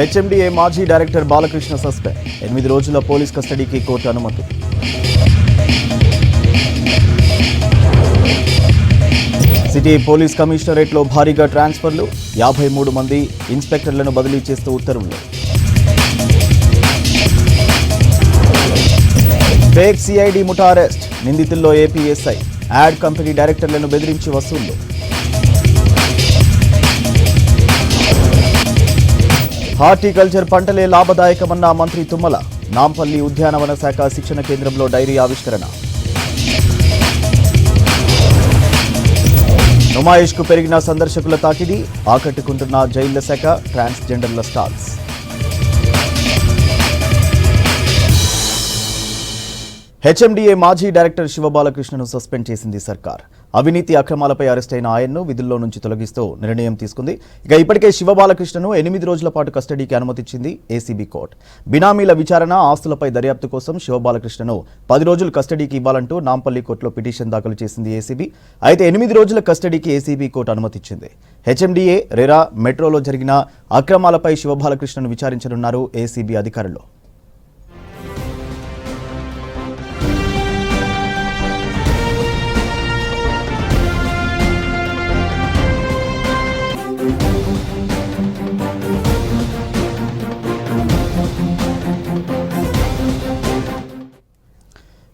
HMDA మాజీ director Balakrishna suspend 8 రోజుల police కస్టడీకి కోర్టు అనుమతి. సిటీ పోలీస్ కమిషనరేట్లో భారీగా ట్రాన్స్ఫర్లు, 53 మంది ఇన్స్పెక్టర్లను బదిలీ చేస్తూ ఉత్తర్వులు. ఫేక్ సిఐడి ముఠా అరెస్ట్, నిందితుల్లో ఏపీఎస్ఐ, యాడ్ కంపెనీ డైరెక్టర్లను బెదిరించి వసూళ్లు. హార్టికల్చర్ పంటలే లాభదాయకమన్న మంత్రి తుమ్మల, నాంపల్లి ఉద్యానవన శాఖ శిక్షణ కేంద్రంలో డైరీ ఆవిష్కరణ. నుమాయిష్కు పెరిగిన సందర్శకుల తాకిడి, ఆకట్టుకుంటున్న జైళ్ల శాఖ, ట్రాన్స్జెండర్ల స్టాల్స్. హెచ్ఎండిఏ మాజీ డైరెక్టర్ శివబాలకృష్ణను సస్పెండ్ చేసింది సర్కార్. అవినీతి అక్రమాలపై అరెస్టైన ఆయన్ను విధుల్లో నుంచి తొలగిస్తూ నిర్ణయం తీసుకుంది. ఇక ఇప్పటికే శివబాలకృష్ణను 8 రోజుల పాటు కస్టడీకి అనుమతిచ్చింది ఏసీబీ కోర్టు. బినామీల విచారణ, ఆస్తులపై దర్యాప్తు కోసం శివబాలకృష్ణను 10 రోజులు కస్టడీకి ఇవ్వాలంటూ నాంపల్లి కోర్టులో పిటిషన్ దాఖలు చేసింది ఏసీబీ. అయితే 8 రోజుల కస్టడీకి ఏసీబీ కోర్టు అనుమతిచ్చింది. హెచ్ఎండిఏ, రెరా, మెట్రోలో జరిగిన అక్రమాలపై శివబాలకృష్ణను విచారించనున్నారు ఏసీబీ అధికారులు.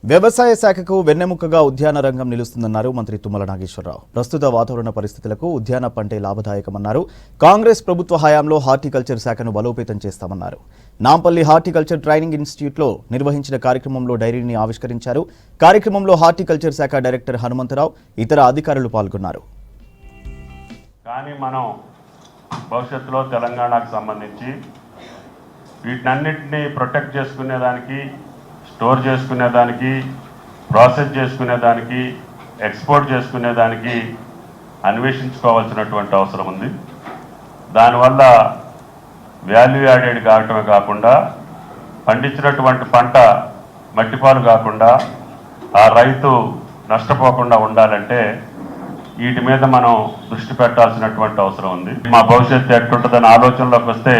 వ్యవసాయ శాఖకు వెన్నెముకగా ఉద్యాన రంగం నిలుస్తుందన్నారు మంత్రి తుమ్మల నాగేశ్వరరావు. ప్రస్తుత వాతావరణ పరిస్థితులకు ఉద్యాన పంటే లాభదాయకమన్నారు. కాంగ్రెస్ ప్రభుత్వ హయాంలో హార్టికల్చర్ శాఖను బలోపేతం చేస్తామన్నారు. నాంపల్లి హార్టికల్చర్ ట్రైనింగ్ ఇన్స్టిట్యూట్లో నిర్వహించిన కార్యక్రమంలో డైరీని ఆవిష్కరించారు. కార్యక్రమంలో హార్టికల్చర్ శాఖ డైరెక్టర్ హనుమంతరావు, ఇతర అధికారులు పాల్గొన్నారు. కానీ మనం భవిష్యత్తులో తెలంగాణకు సంబంధించి వీటన్నిటిని ప్రొటెక్ట్ చేసుకునేదానికి, స్టోర్ చేసుకునేదానికి, ప్రాసెస్ చేసుకునేదానికి, ఎక్స్పోర్ట్ చేసుకునేదానికి అన్వేషించుకోవాల్సినటువంటి అవసరం ఉంది. దానివల్ల వాల్యూ యాడెడ్ కావటమే కాకుండా పండించినటువంటి పంట మట్టిపాలు కాకుండా ఆ రైతు నష్టపోకుండా ఉండాలంటే వీటి మీద మనం దృష్టి పెట్టాల్సినటువంటి అవసరం ఉంది. మా భవిష్యత్తు ఎట్టుంటుందని ఆలోచనలోకి వస్తే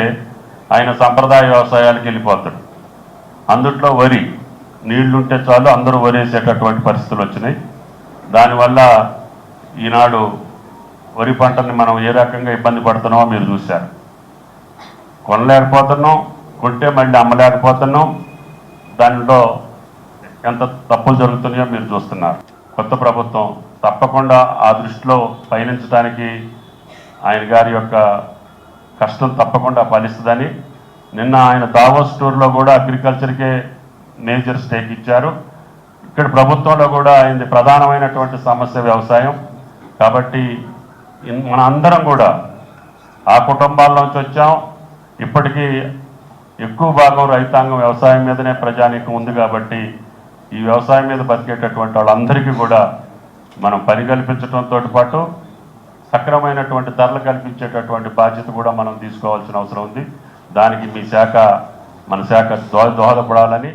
ఆయన సంప్రదాయ వ్యవసాయాలకు వెళ్ళిపోతాడు. అందుట్లో వరి, నీళ్లుంటే చాలు అందరూ వరేసేటటువంటి పరిస్థితులు వచ్చినాయి. దానివల్ల ఈనాడు వరి పంటని మనం ఏ రకంగా ఇబ్బంది పడుతున్నామో మీరు చూశారు. కొనలేకపోతున్నాం, కొంటే మళ్ళీ అమ్మలేకపోతున్నాం. దానిలో ఎంత తప్పులు జరుగుతున్నాయో మీరు చూస్తున్నారు. కొత్త ప్రభుత్వం తప్పకుండా ఆ దృష్టిలో పయనించడానికి ఆయన గారి యొక్క కష్టం తప్పకుండా ఫలిస్తుందని నిన్న ఆయన దావోస్ టూర్లో కూడా అగ్రికల్చర్కే మేజర్ స్టేక్ ఇచ్చారు. ఇక్కడ ప్రభుత్వంలో కూడా ఆయన ప్రధానమైనటువంటి సమస్య వ్యవసాయం. కాబట్టి మన అందరం కూడా ఆ కుటుంబాల్లోంచి వచ్చాం. ఇప్పటికీ ఎక్కువ భాగం రైతాంగం వ్యవసాయం మీదనే ప్రజానీకం ఉంది. కాబట్టి ఈ వ్యవసాయం మీద బతికేటటువంటి వాళ్ళందరికీ కూడా మనం పని కల్పించడంతో పాటు సక్రమైనటువంటి ధరలు కల్పించేటటువంటి బాధ్యత కూడా మనం తీసుకోవాల్సిన అవసరం ఉంది. దానికి మీ శాఖ, మన శాఖ దోహదపడాలని.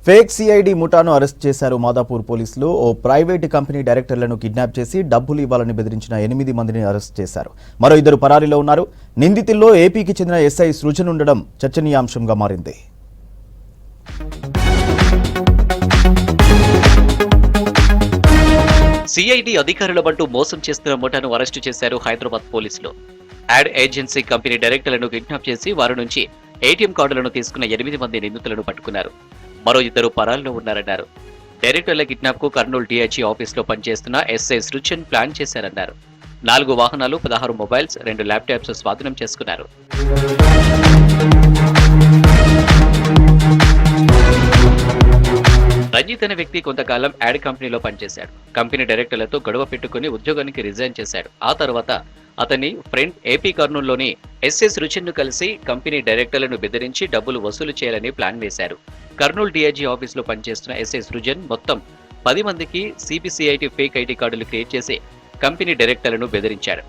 ఫేక్ సిఐడి ముఠాను అరెస్ట్ చేశారు మాదాపూర్ పోలీసులు. ఓ ప్రైవేటు కంపెనీ డైరెక్టర్లను కిడ్నాప్ చేసి డబ్బులు ఇవ్వాలని బెదిరించిన 8 మందిని అరెస్ట్ చేశారు. మరో 2 పరారీలో ఉన్నారు. నిందితుల్లో ఏపీకి చెందిన ఎస్ఐ సృజన్ ఉండడం చర్చనీయాంశంగా మారింది. సిఐడి అధికారుల బంటూ మోసం చేస్తున్న ముఠాను అరెస్టు చేశారు హైదరాబాద్ పోలీసులు. యాడ్ ఏజెన్సీ కంపెనీ డైరెక్టర్లను కిడ్నాప్ చేసి వారి నుంచి ఏటీఎం కార్డులను తీసుకున్న 8 మంది నిందితులను పట్టుకున్నారు. మరో 2 పరాల్లో ఉన్నారన్నారు. డైరెక్టర్ల కిడ్నాప్ కు కర్నూలు డీఐజీ ఆఫీసులో పనిచేస్తున్న ఎస్ఐ సృజన్ ప్లాన్ చేశారన్నారు. 4 వాహనాలు, 16 మొబైల్స్, 2 ల్యాప్టాప్స్ స్వాధీనం చేసుకున్నారు. రంజిత్ అనే వ్యక్తి కొంతకాలం యాడ్ కంపెనీలో పనిచేశాడు. కంపెనీ డైరెక్టర్లతో గొడవ పెట్టుకుని ఉద్యోగానికి రిజైన్ చేశాడు. ఆ తర్వాత అతని ఫ్రెండ్ ఏపీ కర్నూలులోని ఎస్ఎస్ రుచిన్ను కలిసి కంపెనీ డైరెక్టర్లను బెదిరించి డబ్బులు వసూలు చేయాలని ప్లాన్ వేశారు. కర్నూలు డీఐజీ ఆఫీసులో పనిచేస్తున్న ఎస్ఎస్ రుజన్ మొత్తం 10 మందికి సిబిసిఐటి ఫేక్ ఐటీ కార్డులు క్రియేట్ చేసి కంపెనీ డైరెక్టర్లను బెదిరించాడు.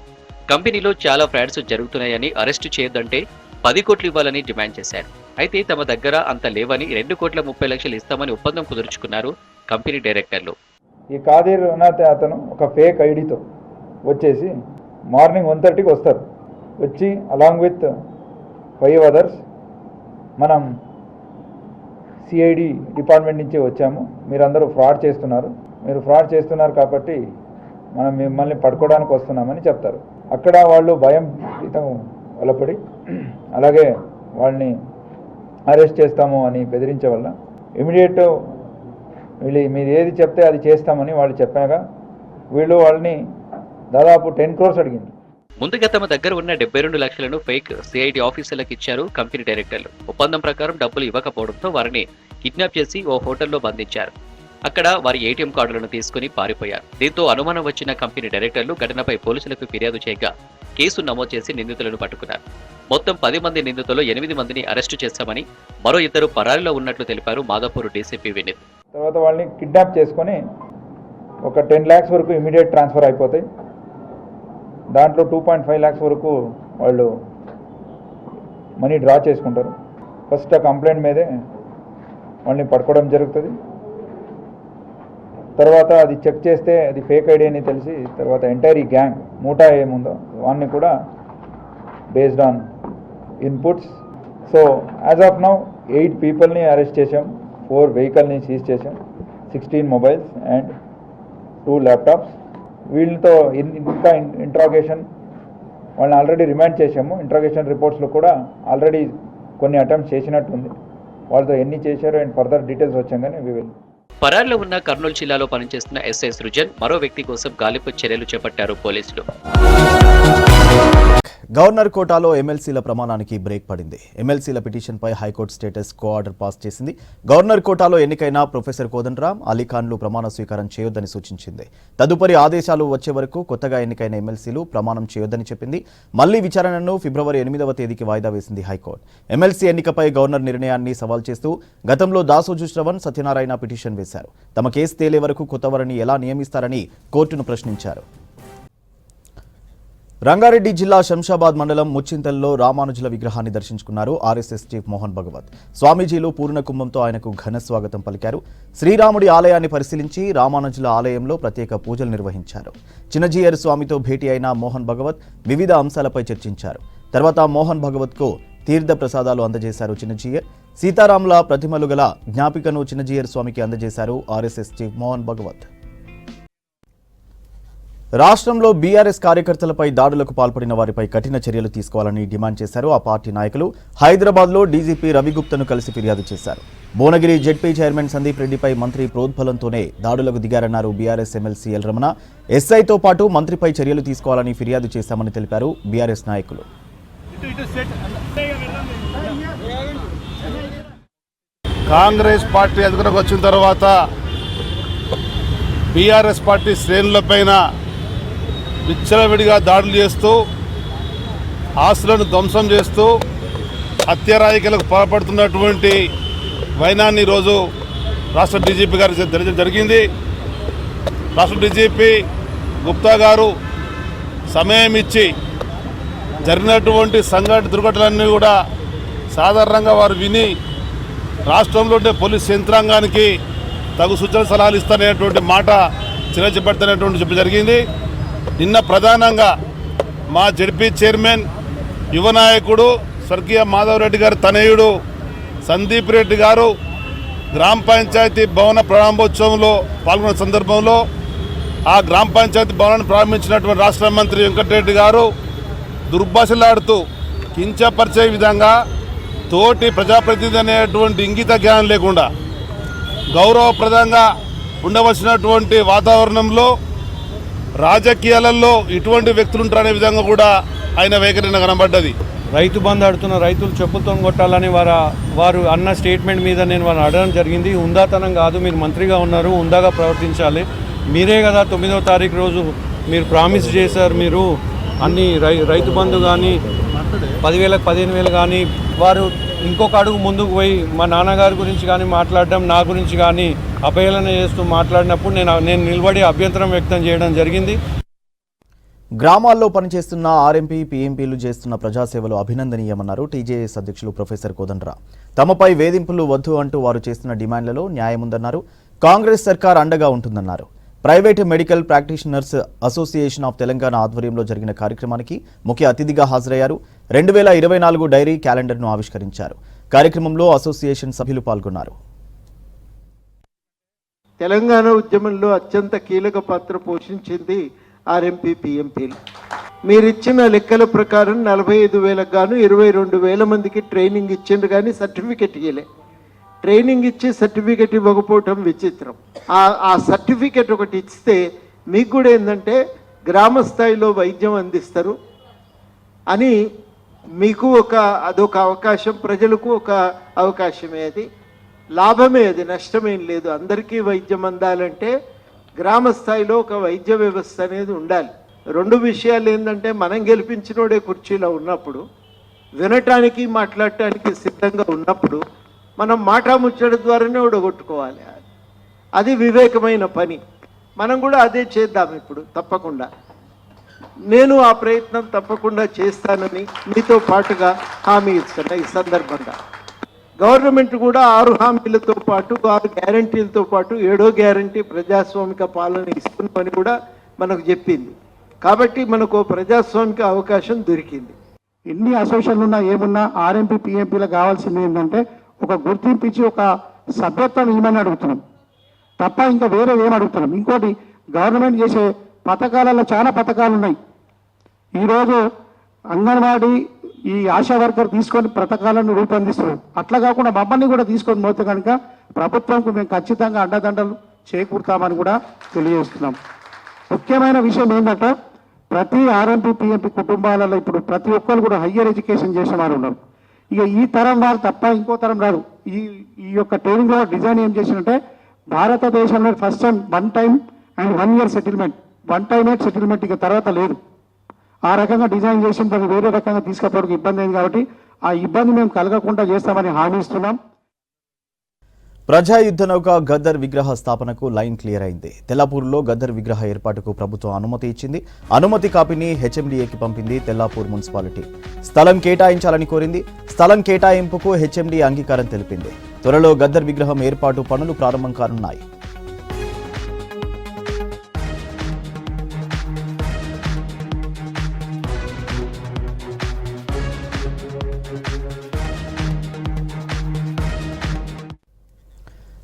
కంపెనీలో చాలా ఫ్రాడ్స్ జరుగుతున్నాయని, అరెస్టు చేయొద్దంటే 10 కోట్లు ఇవ్వాలని డిమాండ్ చేశారు. అయితే తమ దగ్గర అంత లేవని 2,30,00,000 ఇస్తామని ఒప్పందం కుదుర్చుకున్నారు కంపెనీ డైరెక్టర్లు. ఈ కాదీర్ అనాథ అతను ఒక ఫేక్ ఐడితో వచ్చేసి మార్నింగ్ 1:30కి వస్తారు. వచ్చి అలాంగ్ విత్ 5 others మనం సిఐడి డిపార్ట్మెంట్ నుంచి వచ్చాము. మీరందరూ ఫ్రాడ్ చేస్తున్నారు, మీరు ఫ్రాడ్ చేస్తున్నారు కాబట్టి మనం మిమ్మల్ని పట్టుకోవడానికి వస్తున్నామని చెప్తారు. అక్కడ వాళ్ళు భయం వలపడి అలాగే వాళ్ళని అరెస్ట్ చేస్తాము అని బెదిరించే వల్ల ఇమీడియట్ మీరు ఏది చెప్తే అది చేస్తామని వాళ్ళు చెప్పాక వీళ్ళు వాళ్ళని దాదాపు 10 crores అడిగింది. ముందుగా తమ దగ్గర ఉన్న 72 లక్షలను ఫేక్ సిఐడి ఆఫీసర్లకు ఇచ్చారు కంపెనీ డైరెక్టర్లు. ఒప్పందం ప్రకారం డబ్బులు ఇవ్వకపోవడంతో వారిని కిడ్నాప్ చేసి ఓ హోటల్లో బంధించారు. అక్కడ వారి ఏటీఎం కార్డులను తీసుకుని పారిపోయారు. దీంతో అనుమానం వచ్చిన కంపెనీ డైరెక్టర్లు ఘటనపై పోలీసులకు ఫిర్యాదు చేయగా కేసు నమోదు చేసి నిందితులను పట్టుకున్నారు. మొత్తం 10 మంది నిందితులు 8 మందిని అరెస్టు చేశామని, మరో 2 పరారీలో ఉన్నట్లు తెలిపారు మాదాపూర్ డీసీపీ వినీత్. తర్వాత వాళ్ళని కిడ్నాప్ చేసుకొని ఒక 10 lakhs వరకు ఇమీడియట్ ట్రాన్స్ఫర్ అయిపోతాయి. దాంట్లో 2.5 lakhs వరకు వాళ్ళు మనీ డ్రా చేసుకుంటారు. ఫస్ట్ ఆ కంప్లైంట్ మీదే వాళ్ళని పట్టుకోవడం జరుగుతుంది. తర్వాత అది చెక్ చేస్తే అది ఫేక్ ఐడి అని తెలిసి తర్వాత ఎంటైర్ ఈ గ్యాంగ్ మూటా ఏముందో వాడిని కూడా based on inputs. So as of now 8 పీపుల్ని అరెస్ట్ చేసాం, 4 వెహికల్ని సీజ్ చేసాం, 16 మొబైల్స్ అండ్ 2 ల్యాప్టాప్స్. వీళ్ళతో ఇంకా ఇంట్రాగేషన్ వాళ్ళని ఆల్రెడీ రిమాండ్ చేసాము. ఇంట్రాగేషన్ రిపోర్ట్స్లో కూడా ఆల్రెడీ కొన్ని అటెంప్ట్స్ చేసినట్టుంది. వాళ్ళతో ఎన్ని చేశారో అండ్ ఫర్దర్ డీటెయిల్స్ వచ్చాం కానీ వి విల్. పరారీలో ఉన్న కర్నూలు జిల్లాలో పనిచేస్తున్న ఎస్ఐ సృజన్ మరో వ్యక్తి కోసం గాలింపు చర్యలు చేపట్టారు పోలీసులు. గవర్నర్ కోటాలో ఎమ్మెల్సీల ప్రమాణానికి బ్రేక్ పడింది. ఎమ్మెల్సీల పిటిషన్పై high court status quo order pass చేసింది. గవర్నర్ కోటాలో ఎన్నికైన ప్రొఫెసర్ కోదండరాం, అలీఖాన్లు ప్రమాణ స్వీకారం చేయొద్దని సూచించింది. తదుపరి ఆదేశాలు వచ్చే వరకు కొత్తగా ఎన్నికైన ఎమ్మెల్సీలు ప్రమాణం చేయొద్దని చెప్పింది. మళ్లీ విచారణను ఫిబ్రవరి 8వ తేదీకి వాయిదా వేసింది హైకోర్టు. ఎమ్మెల్సీ ఎన్నికపై గవర్నర్ నిర్ణయాన్ని సవాల్ చేస్తూ గతంలో దాసోజు శ్రవణ్, సత్యనారాయణ పిటిషన్ వేశారు. తమ కేసు తేలే వరకు కొత్తవారిని ఎలా నియమిస్తారని కోర్టును ప్రశ్నించారు. రంగారెడ్డి జిల్లా శంషాబాద్ మండలం ముచ్చింతల్లో రామానుజుల విగ్రహాన్ని దర్శించుకున్నారు ఆర్ఎస్ఎస్ చీఫ్ మోహన్ భగవత్. స్వామీజీలు పూర్ణ కుంభంతో ఆయనకు ఘన స్వాగతం పలికారు. శ్రీరాముడి ఆలయాన్ని పరిశీలించి రామానుజుల ఆలయంలో ప్రత్యేక పూజలు నిర్వహించారు. చిన్నజీయర్ స్వామితో భేటీ అయిన మోహన్ భగవత్ వివిధ అంశాలపై చర్చించారు. తర్వాత మోహన్ భగవత్కు తీర్థ ప్రసాదాలు అందజేశారు చిన్నజీయర్. సీతారాముల ప్రతిమలు గల జ్ఞాపికను చిన్నజీయర్ స్వామికి అందజేశారు ఆర్ఎస్ఎస్ చీఫ్ మోహన్ భగవత్. రాష్ట్రంలో బీఆర్ఎస్ కార్యకర్తలపై దాడులకు పాల్పడిన వారిపై కఠిన చర్యలు తీసుకోవాలని డిమాండ్ చేశారు ఆ పార్టీ నాయకులు. హైదరాబాద్లో డీజీపీ రవిగుప్తను కలిసి ఫిర్యాదు చేశారు. భువనగిరి జెడ్పీ చైర్మన్ సందీప్ రెడ్డిపై మంత్రి ప్రోద్బలంతోనే దాడులకు దిగారన్నారు బీఆర్ఎస్ ఎమ్మెల్సీ ఎల్ రమణ. ఎస్ఐతో పాటు మంత్రిపై చర్యలు తీసుకోవాలని ఫిర్యాదు చేశామని తెలిపారు బీఆర్ఎస్ నాయకులు. కాంగ్రెస్ పార్టీ అధికారంలోకి వచ్చిన తర్వాత బీఆర్ఎస్ పార్టీ శ్రేణులపైన విచ్చలవిడిగా దాడులు చేస్తూ ఆస్తులను ధ్వంసం చేస్తూ హత్యారాజకీయాలకు పాల్పడుతున్నటువంటి వైనాన్ని ఈరోజు రాష్ట్ర డీజీపీ గారు తెలియజేయడం జరిగింది. రాష్ట్ర డీజీపీ గుప్తా గారు సమయం ఇచ్చి జరిగినటువంటి దుర్ఘటనలన్నీ కూడా సాధారణంగా వారు విని రాష్ట్రంలో ఉండే పోలీస్ యంత్రాంగానికి తగు సూచన సలహాలు ఇస్తాననేటువంటి మాట చిరచిపెడతానటువంటి చెప్పి జరిగింది. నిన్న ప్రధానంగా మా జెడ్పీ చైర్మన్ యువ నాయకుడు స్వర్గీయ మాధవరెడ్డి గారి తనయుడు సందీప్ రెడ్డి గారు గ్రామ పంచాయతీ భవన ప్రారంభోత్సవంలో పాల్గొన్న సందర్భంలో ఆ గ్రామ పంచాయతీ భవనాన్ని ప్రారంభించినటువంటి రాష్ట్ర మంత్రి వెంకటరెడ్డి గారు దుర్భాషలాడుతూ కించపరిచే విధంగా తోటి ప్రజాప్రతినిధి అనేటువంటి ఇంగిత జ్ఞానం లేకుండా గౌరవప్రదంగా ఉండవలసినటువంటి వాతావరణంలో రాజకీయాలలో ఇటువంటి వ్యక్తులు ఉంటారనే విధంగా కూడా ఆయన వైఖరిన కనబడ్డది. రైతు బంధు ఆడుతున్న రైతులు చెప్పుతో కొట్టాలని వారు అన్న స్టేట్మెంట్ మీద నేను వారిని అడగడం జరిగింది. ఉందాతనం కాదు, మీరు మంత్రిగా ఉన్నారు, ఉందాగా ప్రవర్తించాలి. మీరే కదా 9వ తారీఖు రోజు మీరు ప్రామిస్ చేశారు, మీరు అన్ని రైతు బంధు కానీ 10,000 15,000 కానీ. వారు ఇంకొక అడుగు ముందుకు పోయి మా నాన్నగారి గురించి కానీ మాట్లాడడం, నా గురించి కానీ అపహేళన చేస్తూ మాట్లాడినప్పుడు నేను నిలబడి అభ్యంతరం వ్యక్తం చేయడం జరిగింది. గ్రామాల్లో పనిచేస్తున్న ఆర్ఎంపీ, పీఎంపీలు చేస్తున్న ప్రజాసేవలు అభినందనీయమన్నారు టీజేఎస్ అధ్యక్షులు ప్రొఫెసర్ కోదండరాం. తమపై వేధింపులు వద్దు అంటూ వారు చేస్తున్న డిమాండ్లలో న్యాయముందన్నారు. కాంగ్రెస్ సర్కార్ అండగా ఉంటుందన్నారు. Private medical practitioners association of Telangana ఆధ్వర్యంలో జరిగిన కార్యక్రమానికి ముఖ్య అతిథిగా హాజరయ్యారు. 2024 డైరీ క్యాలెండర్ను ఆవిష్కరించారు. కార్యక్రమంలో అసోసియేషన్ సభ్యులు పాల్గొన్నారు. తెలంగాణ ఉద్యమంలో అత్యంత కీలక పాత్ర పోషించింది ఆర్ఎంపీ పిఎంపీలు. మీరిచ్చిన లెక్కల ప్రకారం 45,000 గాను 22,000 మందికి ట్రైనింగ్ ఇచ్చిండ్రు కానీ సర్టిఫికెట్ ఇవ్వలే. ట్రైనింగ్ ఇచ్చి సర్టిఫికెట్ ఇవ్వకపోవటం విచిత్రం. ఆ సర్టిఫికెట్ ఒకటి ఇస్తే మీకు కూడా ఏంటంటే గ్రామ స్థాయిలో వైద్యం అందిస్తారు అని మీకు అదొక అవకాశం, ప్రజలకు ఒక అవకాశమే. అది లాభమే, అది నష్టమేం లేదు. అందరికీ వైద్యం అందాలంటే గ్రామ స్థాయిలో ఒక వైద్య వ్యవస్థ అనేది ఉండాలి. రెండు విషయాలు ఏంటంటే మనం గెలిపించినోడే కుర్చీలో ఉన్నప్పుడు, వినటానికి మాట్లాడటానికి సిద్ధంగా ఉన్నప్పుడు మనం ముచ్చట ద్వారానే ఓడగొట్టుకోవాలి. అది వివేకమైన పని. మనం కూడా అదే చేద్దాం ఇప్పుడు తప్పకుండా. నేను ఆ ప్రయత్నం తప్పకుండా చేస్తానని మీతో పాటుగా హామీ ఇస్తున్నా. ఈ సందర్భంగా గవర్నమెంట్ కూడా 6 హామీలతో పాటు 6 గ్యారంటీలతో పాటు 7వ గ్యారంటీ ప్రజాస్వామిక పాలన ఇస్తున్నామని కూడా మనకు చెప్పింది. కాబట్టి మనకు ప్రజాస్వామిక అవకాశం దొరికింది. ఎన్ని అసోసియేషన్లు ఉన్నా ఏమున్నా ఆర్ఎంపీ పిఎంపీలకు కావాల్సింది ఏంటంటే ఒక గుర్తింపు ఇచ్చి ఒక సభ్యత్వం ఏమని అడుగుతున్నాం తప్ప ఇంకా వేరే ఏం అడుగుతున్నాం. ఇంకోటి, గవర్నమెంట్ చేసే పథకాలలో చాలా పథకాలు ఉన్నాయి. ఈరోజు అంగన్వాడీ ఈ ఆశా వర్కర్ తీసుకొని పథకాలను రూపొందిస్తున్నారు. అట్లా కాకుండా మమ్మల్ని కూడా తీసుకొని పోతే కనుక ప్రభుత్వంకు మేము ఖచ్చితంగా అండదండలు చేకూరుతామని కూడా తెలియజేస్తున్నాం. ముఖ్యమైన విషయం ఏంటంటే ప్రతి ఆర్ఎంపీ పిఎంపీ కుటుంబాలలో ఇప్పుడు ప్రతి ఒక్కరు కూడా హయ్యర్ ఎడ్యుకేషన్ చేసిన వారు ఉన్నారు. ఇక ఈ తరం వారు తప్ప ఇంకో తరం రారు. ఈ యొక్క ట్రైనింగ్లో డిజైన్ ఏం చేసినట్టే భారతదేశంలో first time 1 time and 1 year settlement, 1 టైమే సెటిల్మెంట్, ఇక తర్వాత లేదు. ఆ రకంగా డిజైన్ చేసిన దాన్ని వేరే రకంగా తీసుకపోవడానికి ఇబ్బంది అయింది. కాబట్టి ఆ ఇబ్బంది మేము కలగకుండా చేస్తామని హామీ ఇస్తున్నాం. ప్రజా యుద్ధ నౌక గద్దర్ విగ్రహ స్థాపనకు లైన్ క్లియర్ అయింది. తెల్లాపూర్లో గద్దర్ విగ్రహ ఏర్పాటుకు ప్రభుత్వం అనుమతి ఇచ్చింది. అనుమతి కాపీని హెచ్ఎండిఏకి పంపింది తెల్లాపూర్ మున్సిపాలిటీ. స్థలం కేటాయించాలని కోరింది. స్థలం కేటాయింపుకు హెచ్ఎండిఏ అంగీకారం తెలిపింది. త్వరలో గద్దర్ విగ్రహం ఏర్పాటు పనులు ప్రారంభం కానున్నాయి.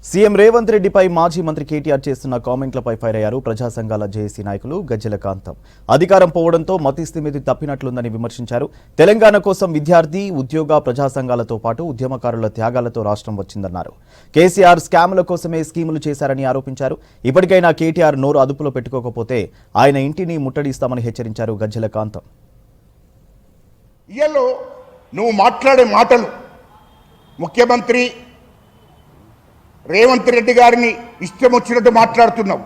సీఎం రేవంత్ రెడ్డిపై మాజీ మంత్రి కేటీఆర్ చేస్తున్న కామెంట్లపై ఫైర్ అయ్యారు ప్రజా సంఘాల జేఏసీ నాయకులు గజ్జెల కాంతం. అధికారం పోవడంతో మతిస్థిమితి తప్పినట్లుందని విమర్శించారు. తెలంగాణ కోసం విద్యార్థి, ఉద్యోగ, ప్రజా సంఘాలతో పాటు ఉద్యమకారుల త్యాగాలతో రాష్ట్రం వచ్చిందన్నారు. కేసీఆర్ స్కాముల కోసమే స్కీములు చేశారని ఆరోపించారు. ఇప్పటికైనా కేటీఆర్ నోరు అదుపులో పెట్టుకోకపోతే ఆయన ఇంటిని ముట్టడిస్తామని హెచ్చరించారు గజ్జెల కాంతం. నువ్వు మాట్లాడే మాటలు ముఖ్యమంత్రి రేవంత్ రెడ్డి గారిని ఇష్టం వచ్చినట్టు మాట్లాడుతున్నావు.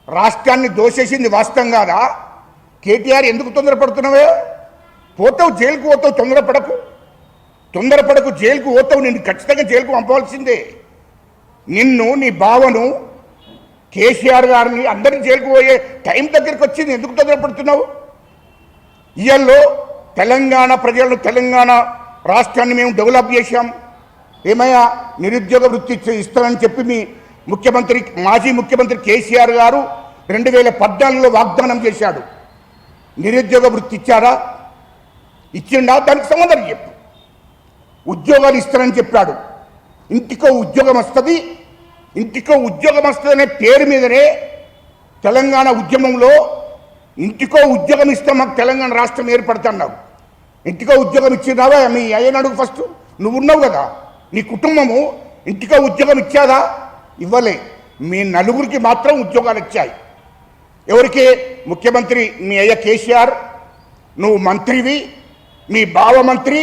రాష్ట్రాన్ని దోషేసింది వాస్తవం కాదా? కేటీఆర్ ఎందుకు తొందరపడుతున్నావే? పోతావు, జైలుకు పోతావు. తొందరపడకు, జైలుకు పోతావు. నిన్ను ఖచ్చితంగా జైలుకు పంపవలసిందే. నిన్ను, నీ బావను, కేసీఆర్ గారిని అందరినీ జైలుకు పోయే టైం దగ్గరికి వచ్చింది. ఎందుకు తొందరపడుతున్నావు? ఇయ్యాల్లో తెలంగాణ ప్రజలను, తెలంగాణ రాష్ట్రాన్ని మేము డెవలప్ చేశాం. ఏమయ్యా, నిరుద్యోగ వృత్తి ఇస్తానని చెప్పి మీ మాజీ ముఖ్యమంత్రి కేసీఆర్ గారు 2014లో వాగ్దానం చేశాడు. నిరుద్యోగ వృత్తి ఇచ్చారా? ఇచ్చిండా? దానికి సమాధానం చెప్పు. ఉద్యోగాలు ఇస్తానని చెప్పాడు. ఇంటికో ఉద్యోగం వస్తుంది అనే పేరు మీదనే తెలంగాణ ఉద్యమంలో ఇంటికో ఉద్యోగం ఇస్తాం, మాకు తెలంగాణ రాష్ట్రం ఏర్పడుతున్నావు. ఇంటికో ఉద్యోగం ఇచ్చినావా? మీ అయ్యని అడుగు ఫస్ట్. నువ్వు ఉన్నావు కదా, నీ కుటుంబము ఇంటికో ఉద్యోగం ఇచ్చాదా? ఇవ్వలే. మీ నలుగురికి మాత్రం ఉద్యోగాలు వచ్చాయి. ఎవరికి? ముఖ్యమంత్రి మీ అయ్య కేసీఆర్, నువ్వు మంత్రివి, మీ బావ మంత్రి,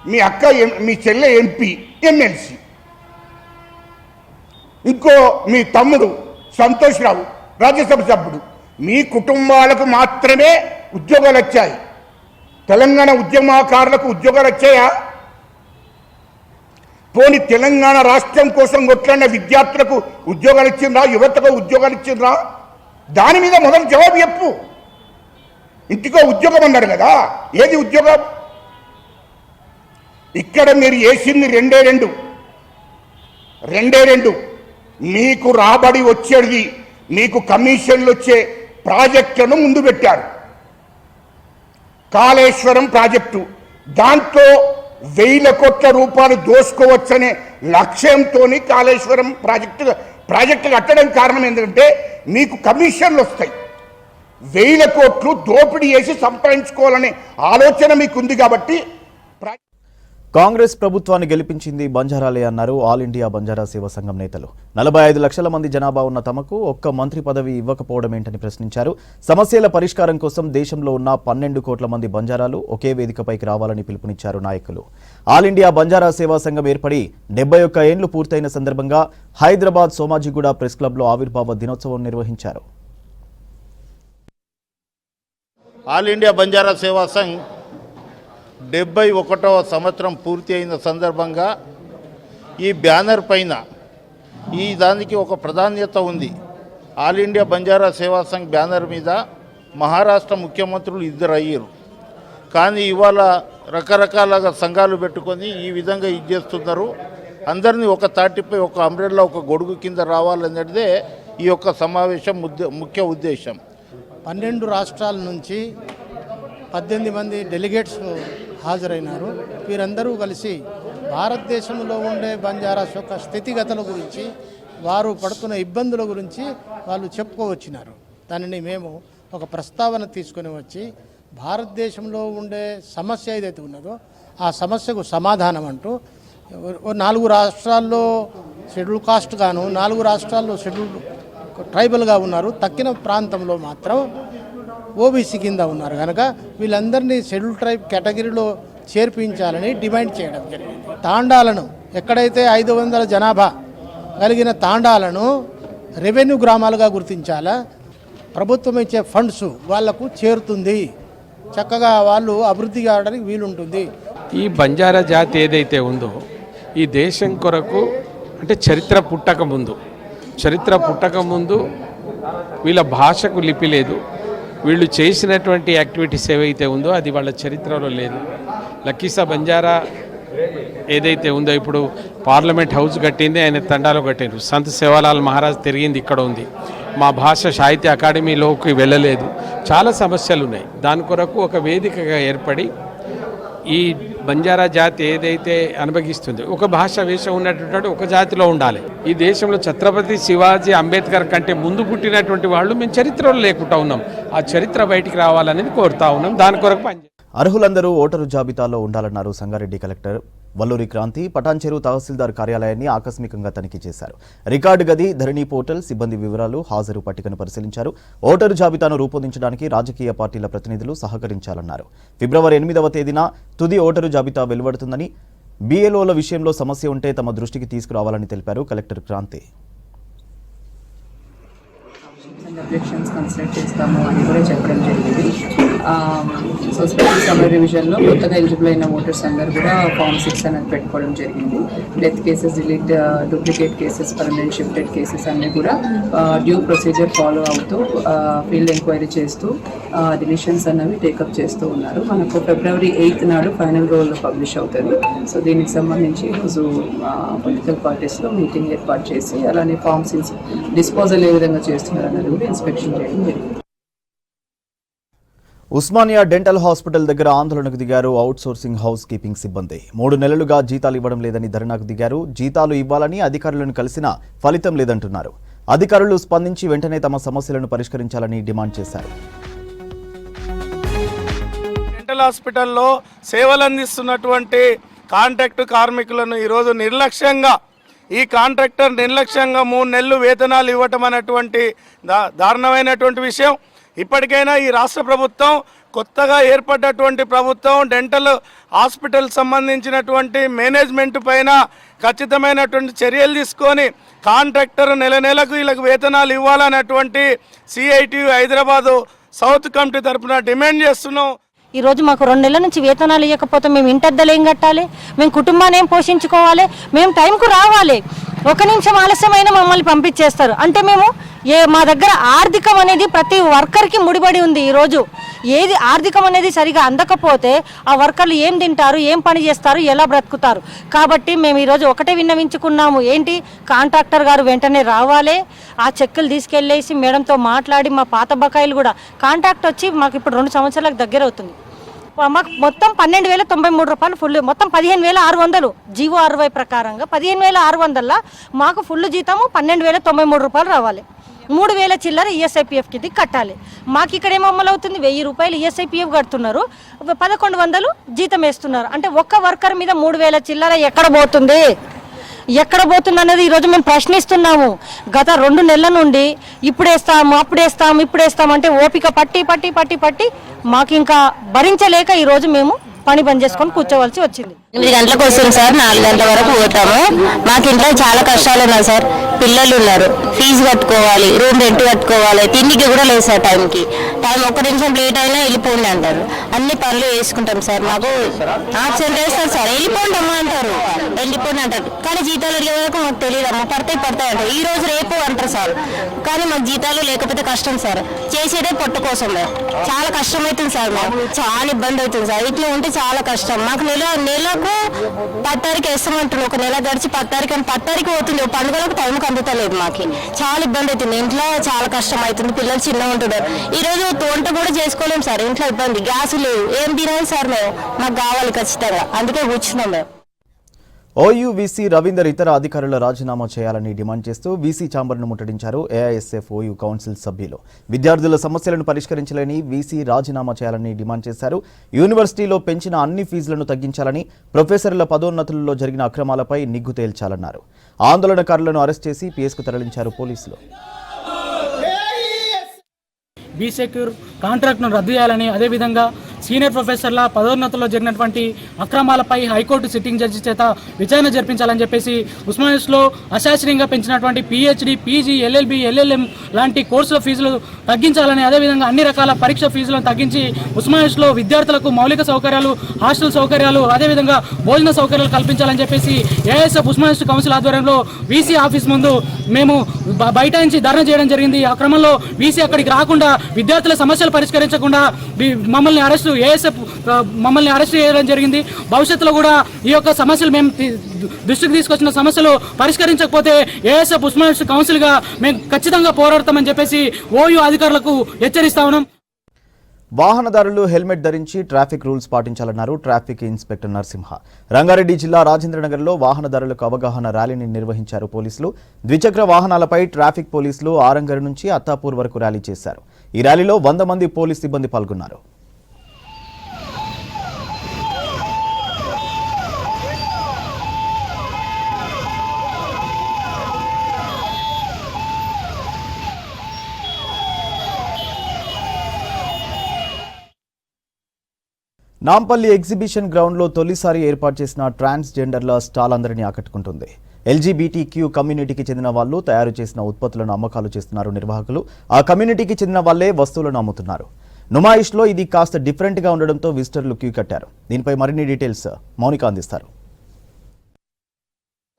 మీ అక్క, మీ చెల్లె ఎంపీ, ఎమ్మెల్సీ, ఇంకో మీ తమ్ముడు సంతోష్ రావు రాజ్యసభ సభ్యుడు. మీ కుటుంబాలకు మాత్రమే ఉద్యోగాలు వచ్చాయి. తెలంగాణ ఉద్యమకారులకు ఉద్యోగాలు వచ్చాయా? పోనీ తెలంగాణ రాష్ట్రం కోసం కొట్లాడిన విద్యార్థులకు ఉద్యోగాలు ఇచ్చిండ్రా? యువతకు ఉద్యోగాలు ఇచ్చిండ్రా? దాని మీద మొదలు జవాబు చెప్పు. ఇంటికో ఉద్యోగం అన్నాడు కదా, ఏది ఉద్యోగం? ఇక్కడ మీరు వేసింది రెండే రెండు. మీకు రాబడి వచ్చేది, మీకు కమిషన్లు వచ్చే ప్రాజెక్టులను ముందు పెట్టారు. కాళేశ్వరం ప్రాజెక్టు, దాంట్లో 1000 కోట్ల రూపాయలు దోసుకోవచ్చనే లక్ష్యంతో కాళేశ్వరం ప్రాజెక్టు కట్టడం కారణం ఏంటంటే మీకు కమిషన్లు వస్తాయి. 1000 కోట్లు దోపిడీ చేసి సంపాదించుకోవాలనే ఆలోచన మీకు ఉంది కాబట్టి కాంగ్రెస్ ప్రభుత్వాన్ని గెలిపించింది బంజారాలే అన్నారు ఆల్ ఇండియా బంజారా సేవా సంఘం నేతలు. 45 లక్షల మంది జనాభా ఉన్న తమకు ఒక్క మంత్రి పదవి ఇవ్వకపోవడం ఏంటని ప్రశ్నించారు. సమస్యల పరిష్కారం కోసం దేశంలో ఉన్న 12 కోట్ల మంది బంజారాలు ఒకే వేదికపైకి రావాలని పిలుపునిచ్చారు నాయకులు. ఆల్ ఇండియా బంజారా సేవా సంఘం ఏర్పడి 71 ఏళ్లు పూర్తయిన సందర్భంగా హైదరాబాద్ సోమాజిగూడ ప్రెస్ క్లబ్లో ఆవిర్భావ దినోత్సవం నిర్వహించారు. ఆల్ ఇండియా బంజారా సేవా సంఘ్ 71వ సంవత్సరం పూర్తి అయిన సందర్భంగా ఈ బ్యానర్ పైన ఈ దానికి ఒక ప్రాధాన్యత ఉంది. ఆల్ ఇండియా బంజారా సేవా సంఘ్ బ్యానర్ మీద మహారాష్ట్ర ముఖ్యమంత్రులు 2 అయ్యారు. కానీ ఇవాళ రకరకాల సంఘాలు పెట్టుకొని ఈ విధంగా ఇది చేస్తున్నారు. అందరినీ ఒక తాటిపై ఒక అంబ్రెల్లా ఒక గొడుగు కింద రావాలనేదే ఈ యొక్క సమావేశం ముఖ్య ఉద్దేశం. 12 రాష్ట్రాల నుంచి 18 మంది డెలిగేట్స్ హాజరైనారు. వీరందరూ కలిసి భారతదేశంలో ఉండే బంజారాస్ యొక్క స్థితిగతుల గురించి, వారు పడుతున్న ఇబ్బందుల గురించి వాళ్ళు చెప్పుకోవచ్చినారు. దానిని మేము ఒక ప్రస్తావన తీసుకొని వచ్చి భారతదేశంలో ఉండే సమస్య ఏదైతే ఉన్నదో ఆ సమస్యకు సమాధానం అంటూ 4 రాష్ట్రాల్లో షెడ్యూల్ కాస్ట్ గాను 4 రాష్ట్రాల్లో షెడ్యూల్ ట్రైబల్గా ఉన్నారు. తక్కిన ప్రాంతంలో మాత్రం ఓబీసీ కింద ఉన్నారు కనుక వీళ్ళందరినీ షెడ్యూల్ ట్రైబ్ కేటగిరీలో చేర్పించాలని డిమాండ్ చేయడం జరిగింది. తాండాలను ఎక్కడైతే 500 జనాభా కలిగిన తాండాలను రెవెన్యూ గ్రామాలుగా గుర్తించాలా, ప్రభుత్వం ఇచ్చే ఫండ్స్ వాళ్లకు చేరుతుంది, చక్కగా వాళ్ళు అభివృద్ధి కావడానికి వీలుంటుంది. ఈ బంజారా జాతి ఏదైతే ఉందో ఈ దేశం కొరకు అంటే చరిత్ర పుట్టక ముందు వీళ్ళ భాషకు లిపి లేదు. వీళ్ళు చేసినటువంటి యాక్టివిటీస్ ఏవైతే ఉందో అది వాళ్ళ చరిత్రలో లేదు. లక్కీసా బంజారా ఏదైతే ఉందో ఇప్పుడు పార్లమెంట్ హౌస్ కట్టింది, ఆయన తండాలో కట్టిండ్రు. సంత్ సేవాలాల్ మహారాజ్ తిరిగింది ఇక్కడ ఉంది. మా భాష సాహిత్య అకాడమీలోకి వెళ్ళలేదు. చాలా సమస్యలు ఉన్నాయి. దాని కొరకు ఒక వేదికగా ఏర్పడి ఈ బంజారా జాతి ఏదైతే అనుభవిస్తుంది, ఒక భాష వేషం ఉన్నటువంటి ఒక జాతిలో ఉండాలి. ఈ దేశంలో ఛత్రపతి శివాజీ అంబేద్కర్ కంటే ముందు పుట్టినటువంటి వాళ్ళు మేము చరిత్రలో లేకుండా ఉన్నాం. ఆ చరిత్ర బయటికి రావాలనేది కోరుతా ఉన్నాం. దాని కొరకు పనిచేస్తాం. అర్హులందరూ ఓటరు జాబితాలో ఉండాలన్నారు సంగారెడ్డి కలెక్టర్ వల్లూరి క్రాంతి. పటాన్చెరు తహసీల్దార్ కార్యాలయాన్ని ఆకస్మికంగా తనిఖీ చేశారు. రికార్డు గది, ధరణి పోర్టల్, సిబ్బంది వివరాలు, హాజరు పట్టికను పరిశీలించారు. ఓటరు జాబితాను రూపొందించడానికి రాజకీయ పార్టీల ప్రతినిధులు సహకరించాలన్నారు. ఫిబ్రవరి 8వ తేదీన తుది ఓటరు జాబితా వెలువడుతుందని, బీఎల్ఓల విషయంలో సమస్య ఉంటే తమ దృష్టికి తీసుకురావాలని తెలిపారు కలెక్టర్ క్రాంతి. అబ్జెక్షన్స్ కన్సిడర్ చేస్తాము అని కూడా చెప్పడం జరిగింది. సో స్పెషల్ సమ్మర్ రివిజన్లో కొత్తగా ఎలిజిబుల్ అయిన ఓటర్స్ అందరూ కూడా ఫామ్ 6 అనేది పెట్టుకోవడం జరిగింది. Death cases, duplicate cases, permanent shifted cases అన్నీ కూడా డ్యూ ప్రొసీజర్ ఫాలో అవుతూ ఫీల్డ్ ఎంక్వైరీ చేస్తూ డివిషన్స్ అన్నవి టేకప్ చేస్తూ ఉన్నారు. మనకు ఫిబ్రవరి 8th నాడు ఫైనల్ రోల్ పబ్లిష్ అవుతుంది. సో దీనికి సంబంధించి ఈరోజు పొలిటికల్ పార్టీస్లో మీటింగ్ ఏర్పాటు చేసి అలానే ఫామ్స్ డిస్పోజల్ ఏ విధంగా చేస్తున్నారు అన్నది కూడా ఇన్స్పెక్షన్ చేయడం జరిగింది. ఉస్మానియా డెంటల్ హాస్పిటల్ దగ్గర ఆందోళనకు దిగారు అవుట్ సోర్సింగ్ హౌస్ కీపింగ్ సిబ్బంది. 3 నెలలుగా జీతాలు ఇవ్వడం లేదని ధర్నాకు దిగారు. జీతాలు ఇవ్వాలని అధికారులను కలిసినా ఫలితం లేదంటున్నారు. అధికారులు స్పందించి వెంటనే తమ సమస్యలను పరిష్కరించాలని డిమాండ్ చేశారు. డెంటల్ హాస్పిటల్లో సేవలు అందిస్తున్నటువంటి కాంట్రాక్టు కార్మికులను ఈరోజు నిర్లక్ష్యంగా, ఈ కాంట్రాక్టర్ నిర్లక్ష్యంగా 3 నెలలు వేతనాలు ఇవ్వటం అనేటువంటి దారుణమైనటువంటి విషయం. ఇప్పటికైనా ఈ రాష్ట్ర ప్రభుత్వం, కొత్తగా ఏర్పడ్డటువంటి ప్రభుత్వం డెంటల్ హాస్పిటల్ సంబంధించినటువంటి మేనేజ్మెంట్ పైన ఖచ్చితమైనటువంటి చర్యలు తీసుకొని కాంట్రాక్టర్ నెలకు వీళ్ళకి వేతనాలు ఇవ్వాలనేటువంటి సిఐటియు హైదరాబాదు సౌత్ కమిటీ తరఫున డిమాండ్ చేస్తున్నాం. ఈరోజు మాకు 2 నెలల నుంచి వేతనాలు ఇవ్వకపోతే మేము ఇంటద్దలు ఏం కట్టాలి? మేము కుటుంబాన్ని ఏం పోషించుకోవాలి? మేము టైంకు రావాలి. 1 నిమిషం ఆలస్యమైన మమ్మల్ని పంపించేస్తారు. అంటే మేము మా దగ్గర ఆర్థికం అనేది ప్రతి వర్కర్కి ముడిపడి ఉంది. ఈరోజు ఏది ఆర్థికం అనేది సరిగా అందకపోతే ఆ వర్కర్లు ఏం తింటారు, ఏం పని చేస్తారు, ఎలా బ్రతుకుతారు? కాబట్టి మేము ఈరోజు ఒకటే విన్నవించుకున్నాము. ఏంటి, కాంట్రాక్టర్ గారు వెంటనే రావాలి, ఆ చెక్కులు తీసుకెళ్ళేసి మేడంతో మాట్లాడి మా పాత బకాయిలు కూడా, కాంట్రాక్ట్ వచ్చి మాకు ఇప్పుడు 2 సంవత్సరాలకు దగ్గర అవుతుంది. మాకు మొత్తం 12,093 రూపాయలు ఫుల్, మొత్తం 15,600 జీవో 60 ప్రకారంగా 15,600 మాకు ఫుల్ జీతము 12,093 రూపాయలు రావాలి. 3,000 చిల్లర ఈఎస్ఐపిఎఫ్ కింద కట్టాలి. మాకు ఇక్కడ ఏం అమలు అవుతుంది, 1,000 రూపాయలు ఈఎస్ఐపిఎఫ్ కడుతున్నారు, 1,100 జీతం వేస్తున్నారు. అంటే ఒక్క వర్కర్ మీద 3,000 చిల్లర ఎక్కడ పోతుంది అనేది ఈరోజు మేము ప్రశ్నిస్తున్నాము. గత 2 నెలల నుండి ఇప్పుడేస్తాము అంటే ఓపిక పట్టి మాకు ఇంకా భరించలేక ఈరోజు మేము పని బంద్ చేసుకొని కూర్చోవలసి వచ్చింది. 8 గంటలకు వస్తుంది సార్, 4 గంటల వరకు పోతాము. మాకు ఇంట్లో చాలా కష్టాలు ఉన్నాయి సార్. పిల్లలు ఉన్నారు, ఫీజు కట్టుకోవాలి, రూమ్ రెంట్ కట్టుకోవాలి, తిండికి కూడా లేదు సార్. టైం 1 నిమిషం లేట్ అయినా వెళ్ళిపోండి అంటారు. అన్ని పనులు వేసుకుంటాం సార్. మాకు ఆప్షన్ వేస్తారు సార్, వెళ్ళిపోండి అంటారు. కానీ జీతాలు అడిగే వరకు మాకు తెలియదు అమ్మ, పడతాయి అంటారు. ఈ రోజు రేపు అంటారు సార్. కానీ మాకు జీతాలు లేకపోతే కష్టం సార్. చేసేదే పొట్ట కోసం చాలా కష్టం అవుతుంది సార్. మాకు చాలా ఇబ్బంది అవుతుంది సార్. ఇట్లా ఉంటే చాలా కష్టం. మాకు నెలకు 10 తారీఖు వేస్తామంటారు. ఒక నెల గడిచి 10 తారీఖు అని 10 తారీఖు అవుతుంది. పండుగలకు టైంకి అందుతలేదు. మాకు చాలా ఇబ్బంది అవుతుంది. ఇంట్లో చాలా కష్టం అవుతుంది. పిల్లలు చిన్నగా ఉంటున్నారు. ఈ రోజు వంట కూడా చేసుకోలేము సార్. ఇంట్లో ఇబ్బంది, గ్యాస్ లేవు, ఏం తినాలి సార్. మాకు కావాలి ఖచ్చితంగా, అందుకే కూర్చున్నాం మేము. ఓయూ వీసీ రవీందర్ ఇతర అధికారుల రాజీనామా చేయాలని డిమాండ్ చేస్తూ వీసీ ఛాంబర్ను ముట్టడించారు ఏఐఎస్ఎఫ్ ఓయూ కౌన్సిల్ సభ్యులు. విద్యార్థుల సమస్యలను పరిష్కరించాలని వీసీ రాజీనామా చేయాలని డిమాండ్ చేశారు. యూనివర్సిటీలో పెంచిన అన్ని ఫీజులను తగ్గించాలని, ప్రొఫెసర్ల పదోన్నతులలో జరిగిన అక్రమాలపై నిగ్గు తేల్చాలన్నారు. ఆందోళనకారులను అరెస్ట్ చేసి పిఎస్కు తరలించారు పోలీసులు. బీసెక్యూర్ కాంట్రాక్ట్ను రద్దు చేయాలని, అదేవిధంగా సీనియర్ ప్రొఫెసర్ల పదోన్నతుల్లో జరిగినటువంటి అక్రమాలపై హైకోర్టు సిట్టింగ్ జడ్జి చేత విచారణ జరిపించాలని చెప్పేసి ఉస్మానియాలో అశాసనీయంగా పెంచినటువంటి పిహెచ్డి, పీజీ, ఎల్ఎల్బి, ఎల్ఎల్ఎం లాంటి కోర్సుల ఫీజులు తగ్గించాలని, అదేవిధంగా అన్ని రకాల పరీక్ష ఫీజులను తగ్గించి ఉస్మానియాలో విద్యార్థులకు మౌలిక సౌకర్యాలు, హాస్టల్ సౌకర్యాలు, అదేవిధంగా భోజన సౌకర్యాలు కల్పించాలని చెప్పేసి ఏఎస్ఎఫ్ ఉస్మానియా కౌన్సిల్ ఆధ్వర్యంలో వీసీ ఆఫీస్ ముందు మేము బయట నుంచి ధర్నా చేయడం జరిగింది. ఆ క్రమంలో వీసీ అక్కడికి రాకుండా, విద్యార్థుల సమస్యలు పరిష్కరించకుండా మమ్మల్ని అరెస్ట్ చేయడం జరిగింది. భవిష్యత్తులో కూడా ఈ యొక్క సమస్యలు మేము దృష్టికి తీసుకొచ్చిన సమస్యలు పరిష్కరించకపోతే ఏఎస్ఎఫ్ ఉస్మానియా కౌన్సిల్గా మేము ఖచ్చితంగా పోరాడతామని చెప్పేసి ఓయూ అధికారులకు హెచ్చరిస్తా ఉన్నాం. వాహనదారులు హెల్మెట్ ధరించి ట్రాఫిక్ రూల్స్ పాటించాలన్నారు ట్రాఫిక్ ఇన్స్పెక్టర్ నరసింహ. రంగారెడ్డి జిల్లా రాజేంద్రనగర్లో వాహనదారులకు అవగాహన ర్యాలీని నిర్వహించారు పోలీసులు. ద్విచక్ర వాహనాలపై ట్రాఫిక్ పోలీసులు ఆరంగర్ నుంచి అత్తాపూర్ వరకు ర్యాలీ చేశారు. ఈ ర్యాలీలో 100 మంది పోలీస్ సిబ్బంది పాల్గొన్నారు. నాంపల్లి ఎగ్జిబిషన్ గ్రౌండ్లో తొలిసారి ఏర్పాటు చేసిన ట్రాన్స్జెండర్ల స్టాల్ అందరినీ ఆకట్టుకుంటుంది. ఎల్జీబీటీక్యూ కమ్యూనిటీకి చెందిన వాళ్ళు తయారు చేసిన ఉత్పత్తులను అమ్మకాలు చేస్తున్నారు నిర్వాహకులు. ఆ కమ్యూనిటీకి చెందిన వాళ్లే వస్తువులను అమ్ముతున్నారు. నుమాయిష్లో ఇది కాస్త డిఫరెంట్గా ఉండడంతో విజిటర్లు క్యూ కట్టారు. దీనిపై మరిన్ని డీటెయిల్స్ మౌనిక అందిస్తారు.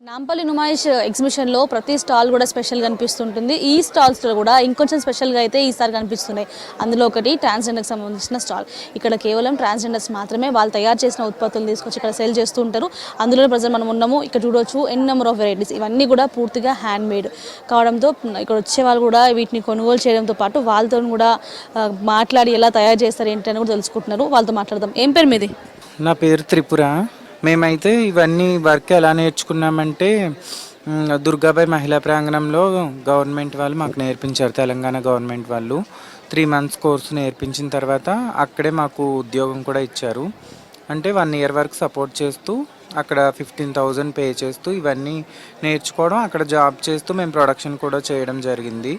నాంపల్లి నుమాయిష్ ఎగ్జిబిషన్లో ప్రతి స్టాల్ కూడా స్పెషల్గా కనిపిస్తుంటుంది. ఈ స్టాల్స్లో కూడా ఇంకొంచెం స్పెషల్గా అయితే ఈసారి కనిపిస్తున్నాయి. అందులో ఒకటి ట్రాన్స్జెండర్కి సంబంధించిన స్టాల్. ఇక్కడ కేవలం ట్రాన్స్జెండర్స్ మాత్రమే వాళ్ళు తయారు చేసిన ఉత్పత్తులు తీసుకొచ్చి ఇక్కడ సేల్ చేస్తూ ఉంటారు. అందులో ప్రజలు మనం ఉన్నాము. ఇక్కడ చూడవచ్చు ఎన్ నెంబర్ ఆఫ్ వెరైటీస్. ఇవన్నీ కూడా పూర్తిగా హ్యాండ్ మేడ్ కావడంతో ఇక్కడ వచ్చే వాళ్ళు కూడా వీటిని కొనుగోలు చేయడంతో పాటు వాళ్ళతో కూడా మాట్లాడి ఎలా తయారు చేస్తారు ఏంటి అని కూడా తెలుసుకుంటున్నారు. వాళ్ళతో మాట్లాడదాం. ఏం పేరు మీది? నా పేరు త్రిపుర. మేమైతే ఇవన్నీ వర్క్ ఎలా నేర్చుకున్నామంటే దుర్గాబాయ్ మహిళా ప్రాంగణంలో గవర్నమెంట్ వాళ్ళు మాకు నేర్పించారు. తెలంగాణ గవర్నమెంట్ వాళ్ళు 3 months కోర్సు నేర్పించిన తర్వాత అక్కడే మాకు ఉద్యోగం కూడా ఇచ్చారు. అంటే 1 year వరకు సపోర్ట్ చేస్తూ అక్కడ 15,000 పే చేస్తూ ఇవన్నీ నేర్చుకోవడం, అక్కడ జాబ్ చేస్తూ మేము ప్రొడక్షన్ కూడా చేయడం జరిగింది.